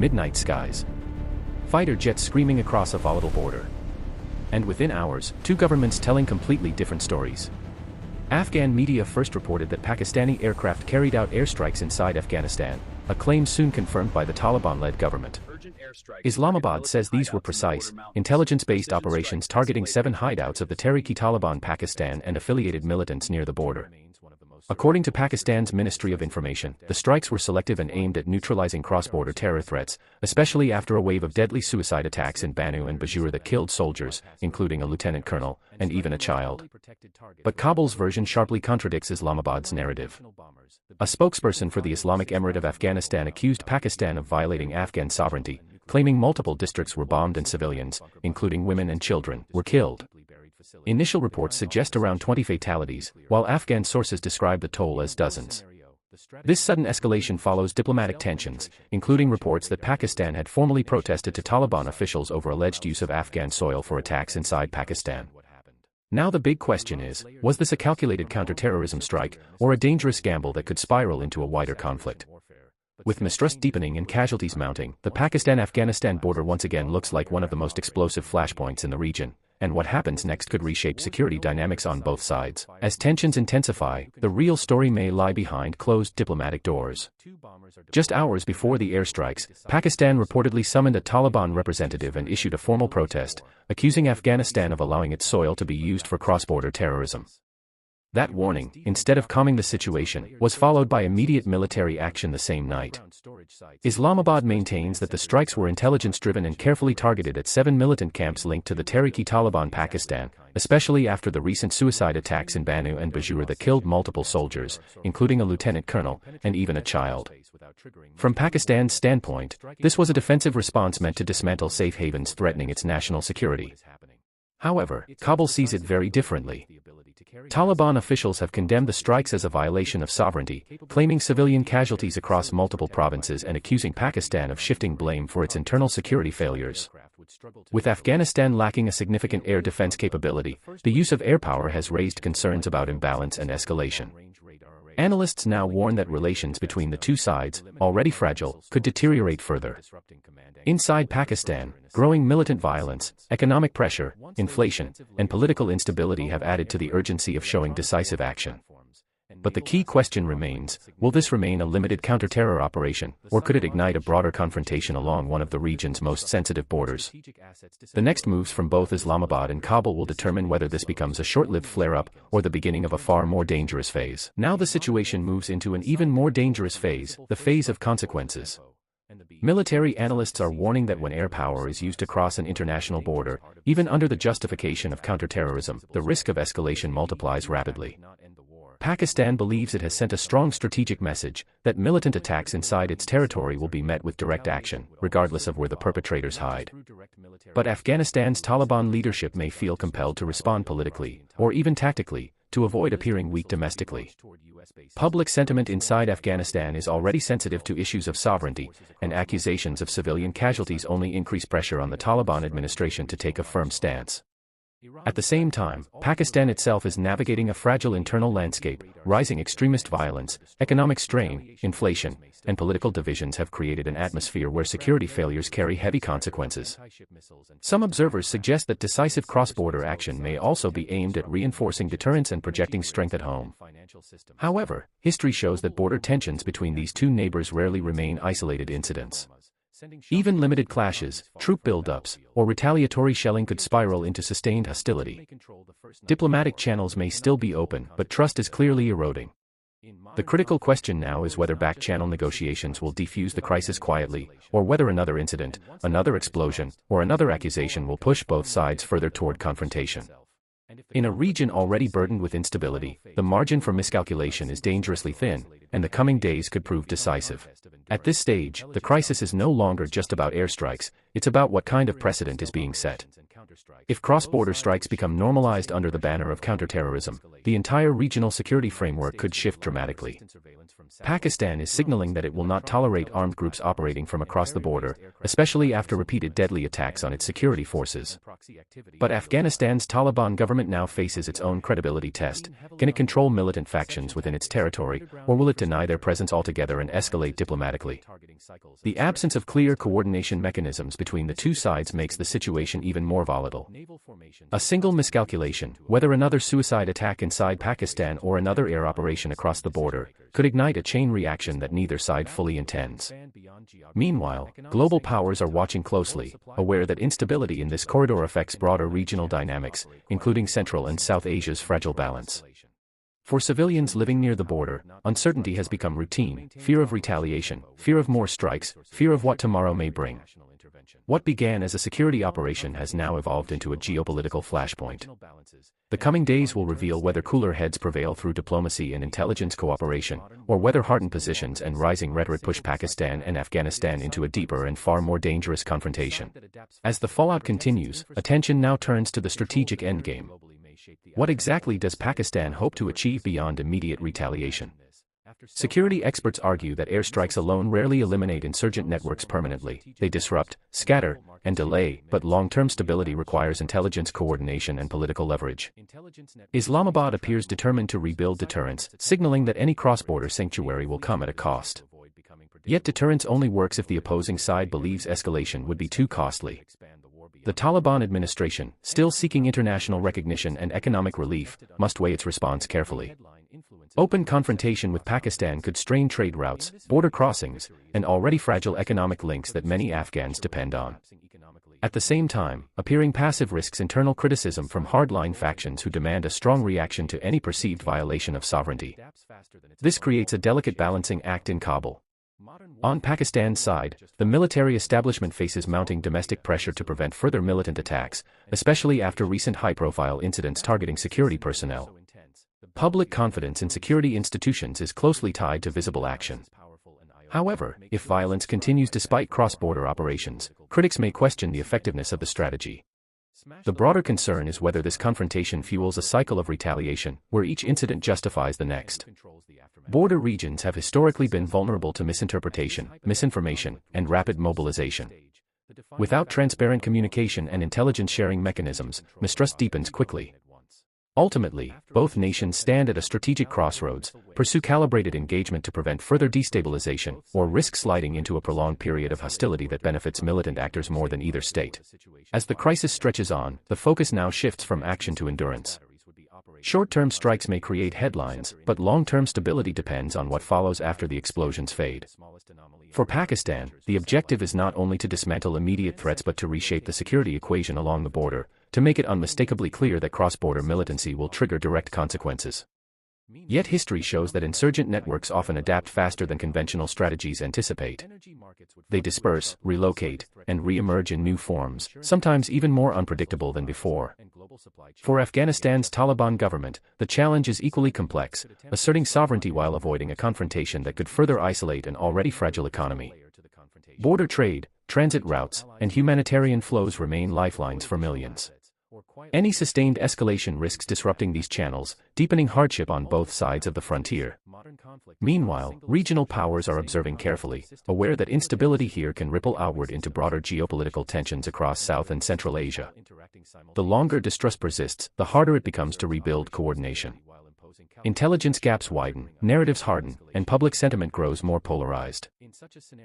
midnight skies, fighter jets screaming across a volatile border. And within hours, two governments telling completely different stories. Afghan media first reported that Pakistani aircraft carried out airstrikes inside Afghanistan, a claim soon confirmed by the Taliban-led government. Islamabad says these were precise, intelligence-based operations targeting 7 hideouts of the Tehrik-e-Taliban Pakistan and affiliated militants near the border. According to Pakistan's Ministry of Information, the strikes were selective and aimed at neutralizing cross-border terror threats, especially after a wave of deadly suicide attacks in Banu and Bajura that killed soldiers, including a lieutenant colonel, and even a child. But Kabul's version sharply contradicts Islamabad's narrative. A spokesperson for the Islamic Emirate of Afghanistan accused Pakistan of violating Afghan sovereignty, claiming multiple districts were bombed and civilians, including women and children, were killed. Initial reports suggest around 20 fatalities, while Afghan sources describe the toll as dozens. This sudden escalation follows diplomatic tensions, including reports that Pakistan had formally protested to Taliban officials over alleged use of Afghan soil for attacks inside Pakistan. Now the big question is, was this a calculated counterterrorism strike, or a dangerous gamble that could spiral into a wider conflict? With mistrust deepening and casualties mounting, the Pakistan-Afghanistan border once again looks like one of the most explosive flashpoints in the region, and what happens next could reshape security dynamics on both sides. As tensions intensify, the real story may lie behind closed diplomatic doors. Just hours before the airstrikes, Pakistan reportedly summoned a Taliban representative and issued a formal protest, accusing Afghanistan of allowing its soil to be used for cross-border terrorism. That warning, instead of calming the situation, was followed by immediate military action the same night. Islamabad maintains that the strikes were intelligence-driven and carefully targeted at 7 militant camps linked to the Tehrik-e-Taliban Pakistan, especially after the recent suicide attacks in Banu and Bajura that killed multiple soldiers, including a lieutenant colonel, and even a child. From Pakistan's standpoint, this was a defensive response meant to dismantle safe havens threatening its national security. However, Kabul sees it very differently. Taliban officials have condemned the strikes as a violation of sovereignty, claiming civilian casualties across multiple provinces and accusing Pakistan of shifting blame for its internal security failures. With Afghanistan lacking a significant air defense capability, the use of air power has raised concerns about imbalance and escalation. Analysts now warn that relations between the two sides, already fragile, could deteriorate further. Inside Pakistan, growing militant violence, economic pressure, inflation, and political instability have added to the urgency of showing decisive action. But the key question remains, will this remain a limited counter-terror operation, or could it ignite a broader confrontation along one of the region's most sensitive borders? The next moves from both Islamabad and Kabul will determine whether this becomes a short-lived flare-up or the beginning of a far more dangerous phase. Now the situation moves into an even more dangerous phase, the phase of consequences. Military analysts are warning that when air power is used to cross an international border, even under the justification of counterterrorism, the risk of escalation multiplies rapidly. Pakistan believes it has sent a strong strategic message that militant attacks inside its territory will be met with direct action, regardless of where the perpetrators hide. But Afghanistan's Taliban leadership may feel compelled to respond politically, or even tactically, to avoid appearing weak domestically. Public sentiment inside Afghanistan is already sensitive to issues of sovereignty, and accusations of civilian casualties only increase pressure on the Taliban administration to take a firm stance. At the same time, Pakistan itself is navigating a fragile internal landscape. Rising extremist violence, economic strain, inflation, and political divisions have created an atmosphere where security failures carry heavy consequences. Some observers suggest that decisive cross-border action may also be aimed at reinforcing deterrence and projecting strength at home. However, history shows that border tensions between these two neighbors rarely remain isolated incidents. Even limited clashes, troop buildups, or retaliatory shelling could spiral into sustained hostility. Diplomatic channels may still be open, but trust is clearly eroding. The critical question now is whether back-channel negotiations will defuse the crisis quietly, or whether another incident, another explosion, or another accusation will push both sides further toward confrontation. In a region already burdened with instability, the margin for miscalculation is dangerously thin, and the coming days could prove decisive. At this stage, the crisis is no longer just about airstrikes, it's about what kind of precedent is being set. If cross-border strikes become normalized under the banner of counterterrorism, the entire regional security framework could shift dramatically. Pakistan is signaling that it will not tolerate armed groups operating from across the border, especially after repeated deadly attacks on its security forces. But Afghanistan's Taliban government now faces its own credibility test. Can it control militant factions within its territory, or will it deny their presence altogether and escalate diplomatically? The absence of clear coordination mechanisms between the two sides makes the situation even more volatile. A single miscalculation, whether another suicide attack inside Pakistan or another air operation across the border, could ignite a chain reaction that neither side fully intends. Meanwhile, global powers are watching closely, aware that instability in this corridor affects broader regional dynamics, including Central and South Asia's fragile balance. For civilians living near the border, uncertainty has become routine: fear of retaliation, fear of more strikes, fear of what tomorrow may bring. What began as a security operation has now evolved into a geopolitical flashpoint. The coming days will reveal whether cooler heads prevail through diplomacy and intelligence cooperation, or whether hardened positions and rising rhetoric push Pakistan and Afghanistan into a deeper and far more dangerous confrontation. As the fallout continues, attention now turns to the strategic endgame. What exactly does Pakistan hope to achieve beyond immediate retaliation? Security experts argue that airstrikes alone rarely eliminate insurgent networks permanently. They disrupt, scatter, and delay, but long-term stability requires intelligence coordination and political leverage. Islamabad appears determined to rebuild deterrence, signaling that any cross-border sanctuary will come at a cost. Yet deterrence only works if the opposing side believes escalation would be too costly. The Taliban administration, still seeking international recognition and economic relief, must weigh its response carefully. Open confrontation with Pakistan could strain trade routes, border crossings, and already fragile economic links that many Afghans depend on. At the same time, appearing passive risks internal criticism from hardline factions who demand a strong reaction to any perceived violation of sovereignty. This creates a delicate balancing act in Kabul. On Pakistan's side, the military establishment faces mounting domestic pressure to prevent further militant attacks, especially after recent high-profile incidents targeting security personnel. Public confidence in security institutions is closely tied to visible action. However, if violence continues despite cross-border operations, critics may question the effectiveness of the strategy. The broader concern is whether this confrontation fuels a cycle of retaliation, where each incident justifies the next. Border regions have historically been vulnerable to misinterpretation, misinformation, and rapid mobilization. Without transparent communication and intelligence sharing mechanisms, mistrust deepens quickly. Ultimately, both nations stand at a strategic crossroads: pursue calibrated engagement to prevent further destabilization, or risk sliding into a prolonged period of hostility that benefits militant actors more than either state. As the crisis stretches on, the focus now shifts from action to endurance. Short-term strikes may create headlines, but long-term stability depends on what follows after the explosions fade. For Pakistan, the objective is not only to dismantle immediate threats but to reshape the security equation along the border, to make it unmistakably clear that cross-border militancy will trigger direct consequences. Yet history shows that insurgent networks often adapt faster than conventional strategies anticipate. They disperse, relocate, and re-emerge in new forms, sometimes even more unpredictable than before. For Afghanistan's Taliban government, the challenge is equally complex: asserting sovereignty while avoiding a confrontation that could further isolate an already fragile economy. Border trade, transit routes, and humanitarian flows remain lifelines for millions. Any sustained escalation risks disrupting these channels, deepening hardship on both sides of the frontier. Meanwhile, regional powers are observing carefully, aware that instability here can ripple outward into broader geopolitical tensions across South and Central Asia. The longer distrust persists, the harder it becomes to rebuild coordination. Intelligence gaps widen, narratives harden, and public sentiment grows more polarized.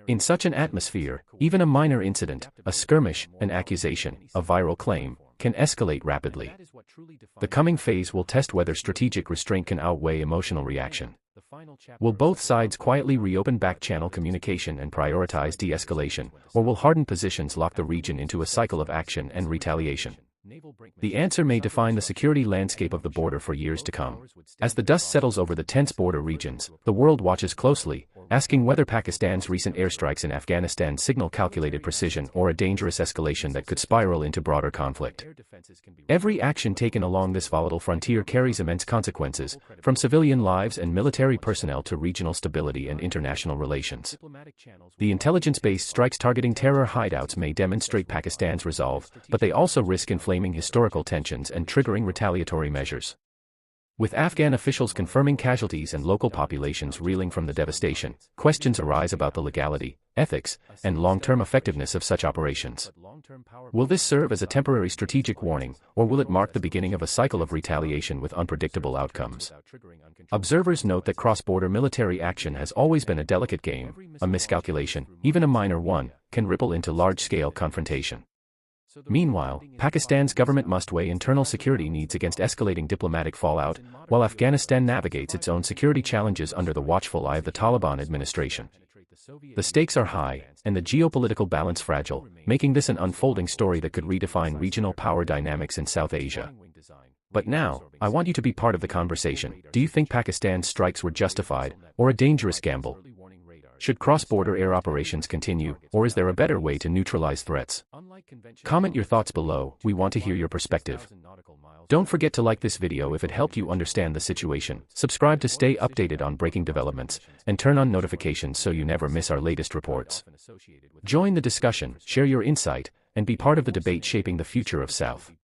In such an atmosphere, even a minor incident, a skirmish, an accusation, a viral claim, can escalate rapidly. The coming phase will test whether strategic restraint can outweigh emotional reaction. Will both sides quietly reopen back-channel communication and prioritize de-escalation, or will hardened positions lock the region into a cycle of action and retaliation? The answer may define the security landscape of the border for years to come. As the dust settles over the tense border regions, the world watches closely, asking whether Pakistan's recent airstrikes in Afghanistan signal calculated precision or a dangerous escalation that could spiral into broader conflict. Every action taken along this volatile frontier carries immense consequences, from civilian lives and military personnel to regional stability and international relations. The intelligence-based strikes targeting terror hideouts may demonstrate Pakistan's resolve, but they also risk inflaming historical tensions and triggering retaliatory measures. With Afghan officials confirming casualties and local populations reeling from the devastation, questions arise about the legality, ethics, and long-term effectiveness of such operations. Will this serve as a temporary strategic warning, or will it mark the beginning of a cycle of retaliation with unpredictable outcomes? Observers note that cross-border military action has always been a delicate game. A miscalculation, even a minor one, can ripple into large-scale confrontation. Meanwhile, Pakistan's government must weigh internal security needs against escalating diplomatic fallout, while Afghanistan navigates its own security challenges under the watchful eye of the Taliban administration. The stakes are high, and the geopolitical balance fragile, making this an unfolding story that could redefine regional power dynamics in South Asia. But now, I want you to be part of the conversation. Do you think Pakistan's strikes were justified, or a dangerous gamble? Should cross-border air operations continue, or is there a better way to neutralize threats? Comment your thoughts below, we want to hear your perspective. Don't forget to like this video if it helped you understand the situation, subscribe to stay updated on breaking developments, and turn on notifications so you never miss our latest reports. Join the discussion, share your insight, and be part of the debate shaping the future of South